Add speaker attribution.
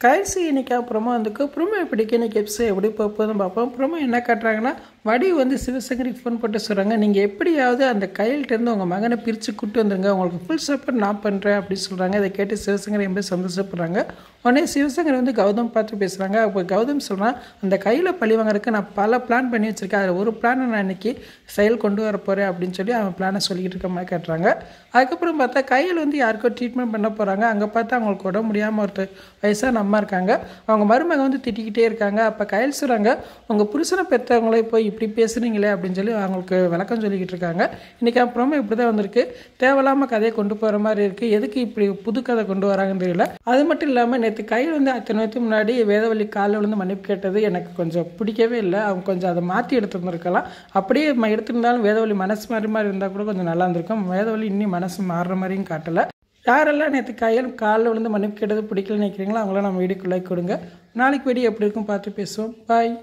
Speaker 1: கடைசி இன்னைக்கு அப்புறமா ப்ரோமோ எப்படிக்கு இன்னைக்கு எபிசோட் எப்படி போகுதுன்னு பார்ப்போம். ப்ரோமோ என்ன காட்டுறாங்கன்னா, வடி சிவசங்கரிக்கு ஃபோன் போட்டு சொல்கிறாங்க, நீங்கள் எப்படியாவது அந்த கையில்ட்டேருந்து உங்கள் மகனை பிரித்து கூப்பிட்டு வந்துருங்க, உங்களுக்கு ஃபுல் சப்போர்ட் நான் பண்ணுறேன் அப்படின்னு சொல்கிறாங்க. இதை கேட்டு சிவசங்கர் ரொம்ப சந்தோஷப்படுறாங்க. உடனே சிவசங்கர் கௌதம் பார்த்து பேசுகிறாங்க. அப்போ கௌதம் சொல்கிறான், அந்த கையில் பழி வாங்குறதுக்கு நான் பல பிளான் பண்ணி வச்சுருக்கேன், அதில் ஒரு பிளானை நான் இன்றைக்கி செயல் கொண்டு வர போகிறேன் அப்படின்னு சொல்லி அவன் பிளானை சொல்லிக்கிட்டு இருக்க மாதிரி காட்டுறாங்க. அதுக்கப்புறம் பார்த்தா கையில் யாருக்கோ ட்ரீட்மெண்ட் பண்ண போகிறாங்க. அங்கே பார்த்தா அவங்களுக்கு உடம்பு முடியாமல் ஒருத்தர் வயசான அம்மா இருக்காங்க. அவங்க மருமக திட்டிக்கிட்டே இருக்காங்க. அப்போ கையில் சொல்கிறாங்க, உங்கள் புருஷனை பெற்றவங்களே போய் இப்படி பேசுனீங்களே அப்படின்னு சொல்லி அவங்களுக்கு விளக்கம் சொல்லிக்கிட்டு இருக்காங்க. இன்றைக்கி அப்புறமா இப்படி தான் வந்திருக்கு. தேவையில்லாமல் கதையை கொண்டு போகிற மாதிரி இருக்குது. எதுக்கு இப்படி புது கதை கொண்டு வராங்கன்னு தெரியல. அது மட்டும் இல்லாமல் நேற்று கையில் அத்தனை நேரத்துக்கு முன்னாடி வேதவள்ளி காலில் மன்னிப்பு கேட்டது எனக்கு கொஞ்சம் பிடிக்கவே இல்லை. அவங்க கொஞ்சம் அதை மாற்றி எடுத்துருந்துருக்கலாம். அப்படியே எடுத்திருந்தாலும் வேதவள்ளி மனசு மாதிரி இருந்தால் கூட கொஞ்சம் நல்லா இருந்திருக்கும். வேதவள்ளி இன்னும் மனசு மாறுற மாதிரியும் காட்டலை. யாரெல்லாம் நேற்று காலில் மன்னிப்பு கேட்டது பிடிக்கலன்னு நினைக்கிறீங்களோ அவங்களாம் நம்ம வீடியோக்கு லைக் கொடுங்க. நாளைக்கு வீடியோ எப்படி இருக்கும் பார்த்து பேசுவோம். பாய்.